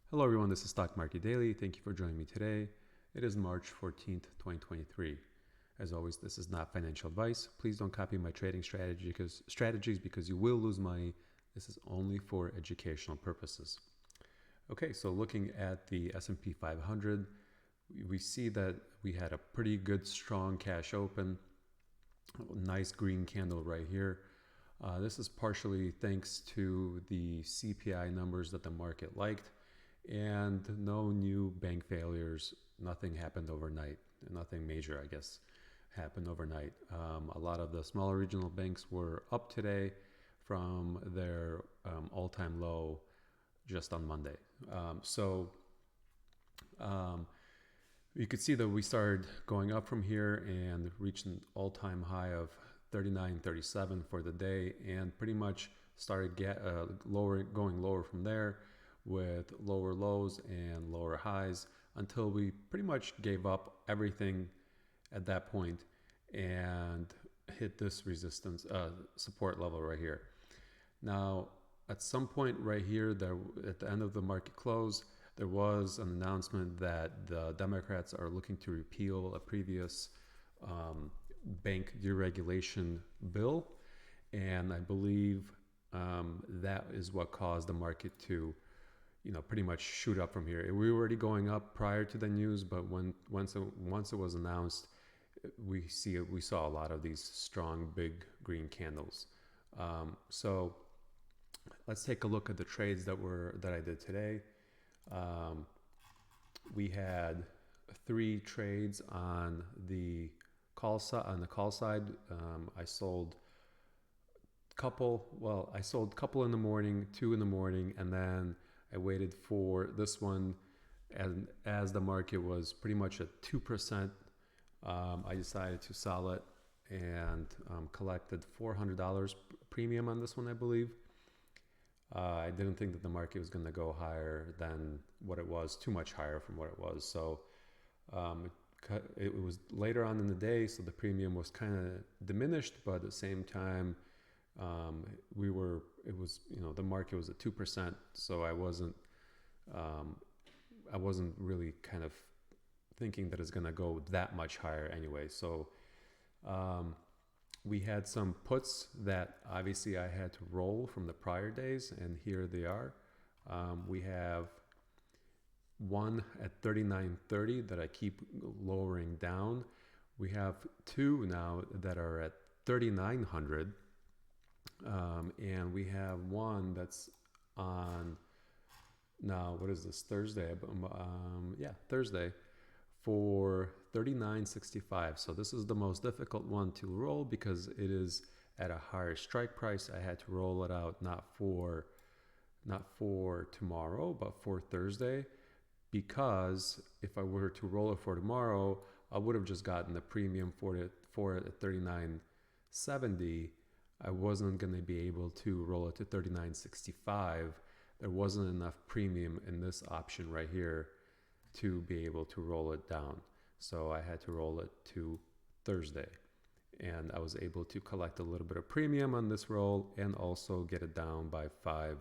Hello everyone, this is Stock Market Daily. Thank you for joining me today. It is March 14th, 2023. As always, this is not financial advice. Please don't copy my trading strategies because you will lose money. This is only for educational purposes. Okay, so looking at the S&P 500, we see that we had a pretty good strong cash open. Nice green candle right here. This is partially thanks to the CPI numbers that the market liked. And no new bank failures. Nothing happened overnight. Nothing major, I guess, happened overnight. A lot of the smaller regional banks were up today from their all-time low just on Monday. You could see that we started going up from here and reached an all-time high of 39.37 for the day, and pretty much started going lower from there, with lower lows and lower highs until we pretty much gave up everything at that point and hit this resistance support level right here. Now, at some point right here, at the end of the market close, there was an announcement that the Democrats are looking to repeal a previous bank deregulation bill, and I believe that is what caused the market to pretty much shoot up from here. We were already going up prior to the news, but once it was announced, we saw a lot of these strong big green candles. So let's take a look at the trades that I did today. We had 3 trades on the call side. I sold a couple in the morning, 2 in the morning, and then I waited for this one, and as the market was pretty much at 2%, I decided to sell it and collected $400 premium on this one, I believe. I didn't think that the market was going to go higher than what it was, too much higher from what it was. So it was later on in the day, so the premium was kind of diminished, but at the same time, the market was at 2%, so I wasn't really kind of thinking that it's going to go that much higher anyway. So we had some puts that obviously I had to roll from the prior days, and here they are. We have one at 39.30 that I keep lowering down. We have 2 now that are at 3,900. And we have one that's on now, what is this, Thursday? Thursday, for 39.65. So this is the most difficult one to roll because it is at a higher strike price. I had to roll it out not for tomorrow, but for Thursday, because if I were to roll it for tomorrow, I would have just gotten the premium for it at 39.70. I wasn't going to be able to roll it to 39.65. There wasn't enough premium in this option right here to be able to roll it down. So I had to roll it to Thursday. And I was able to collect a little bit of premium on this roll and also get it down by $5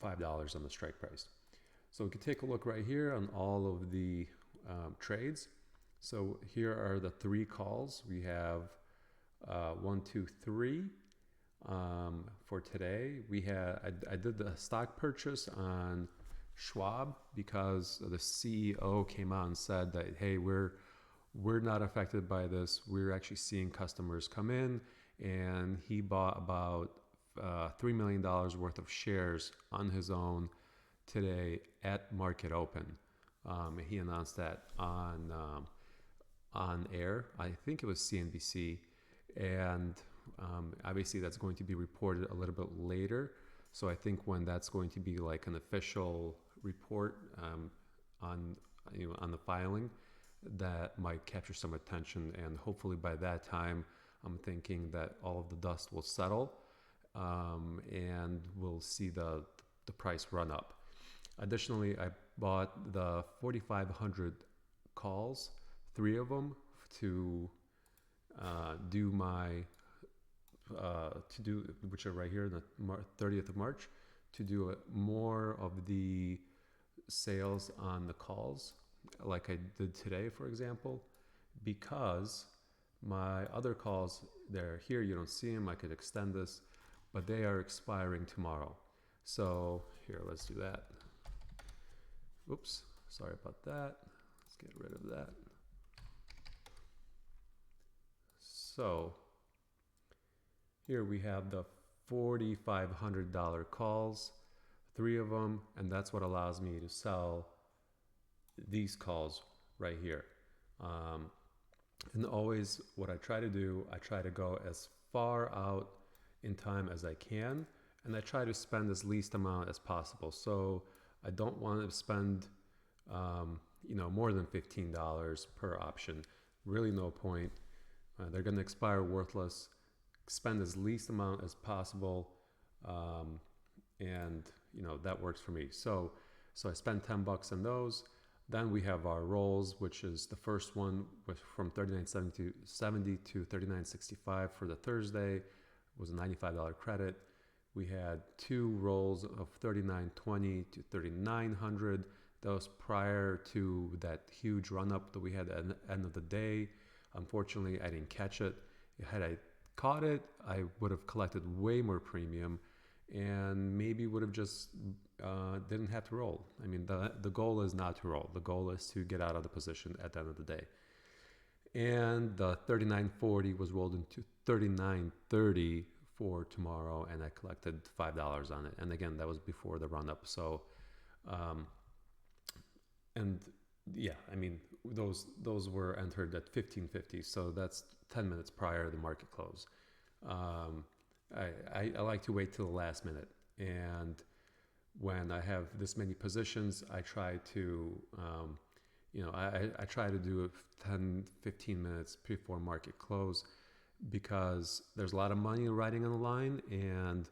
on the strike price. So we can take a look right here on all of the trades. So here are the 3 calls. We have 1, 2, 3 for today. I did the stock purchase on Schwab because the CEO came out and said that, hey, we're not affected by this. We're actually seeing customers come in, and he bought about $3 million worth of shares on his own today at market open. He announced that on air. I think it was CNBC. And obviously that's going to be reported a little bit later. So I think when that's going to be like an official report on the filing, that might capture some attention. And hopefully by that time, I'm thinking that all of the dust will settle, and we'll see the price run up. Additionally, I bought the 4,500 calls, 3 of them, to which are right here, the 30th of March, to do more of the sales on the calls, like I did today, for example, because my other calls, they're here, you don't see them. I could extend this, but they are expiring tomorrow. So here, let's do that. Oops, sorry about that. Let's get rid of that. So here we have the $4,500 calls, 3 of them, and that's what allows me to sell these calls right here. And always what I try to do, I try to go as far out in time as I can, and I try to spend as least amount as possible. So I don't want to spend more than $15 per option. Really no point. They're going to expire worthless. Spend as least amount as possible, and that works for me. So I spend $10 on those. Then we have our rolls, which is the first one was from $39.70 to $39.65 for the Thursday. It was a $95 credit. We had 2 rolls of $39.20 to $39.00. That was prior to that huge run up that we had at the end of the day. Unfortunately, I didn't catch it. Had I caught it, I would have collected way more premium and maybe would have just didn't have to roll. I mean, the goal is not to roll. The goal is to get out of the position at the end of the day. And the $39.40 was rolled into $39.30 for tomorrow, and I collected $5 on it. And again, that was before the run up. So, and yeah, I mean, those were entered at 15.50, so that's 10 minutes prior to the market close. I like to wait till the last minute, and when I have this many positions, I try to I try to do it 10-15 minutes before market close, because there's a lot of money riding on the line. And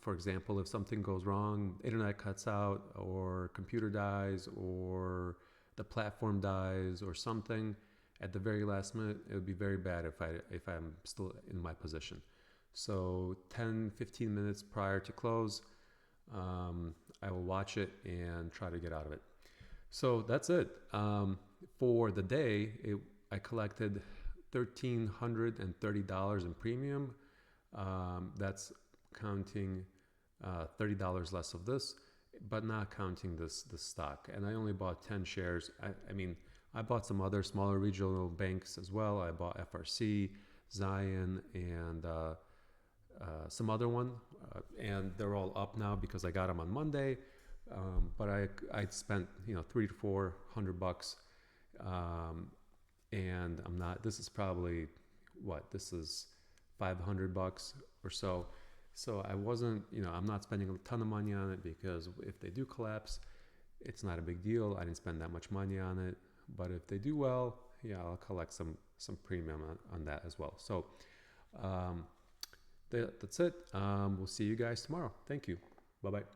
for example, if something goes wrong, internet cuts out or computer dies or the platform dies or something at the very last minute, it would be very bad if I'm still in my position. So 10-15 minutes prior to close, I will watch it and try to get out of it. So that's it. For the day, I collected $1,330 in premium. That's counting $30 less of this, but not counting this stock. And I only bought 10 shares. I mean, I bought some other smaller regional banks as well. I bought FRC, Zion, and some other one, and they're all up now because I got them on Monday. But I spent $300 to $400, and I'm not. This is probably this is $500 or so. So I wasn't, I'm not spending a ton of money on it, because if they do collapse, it's not a big deal. I didn't spend that much money on it. But if they do well, yeah, I'll collect some premium on that as well. So that's it. We'll see you guys tomorrow. Thank you. Bye-bye.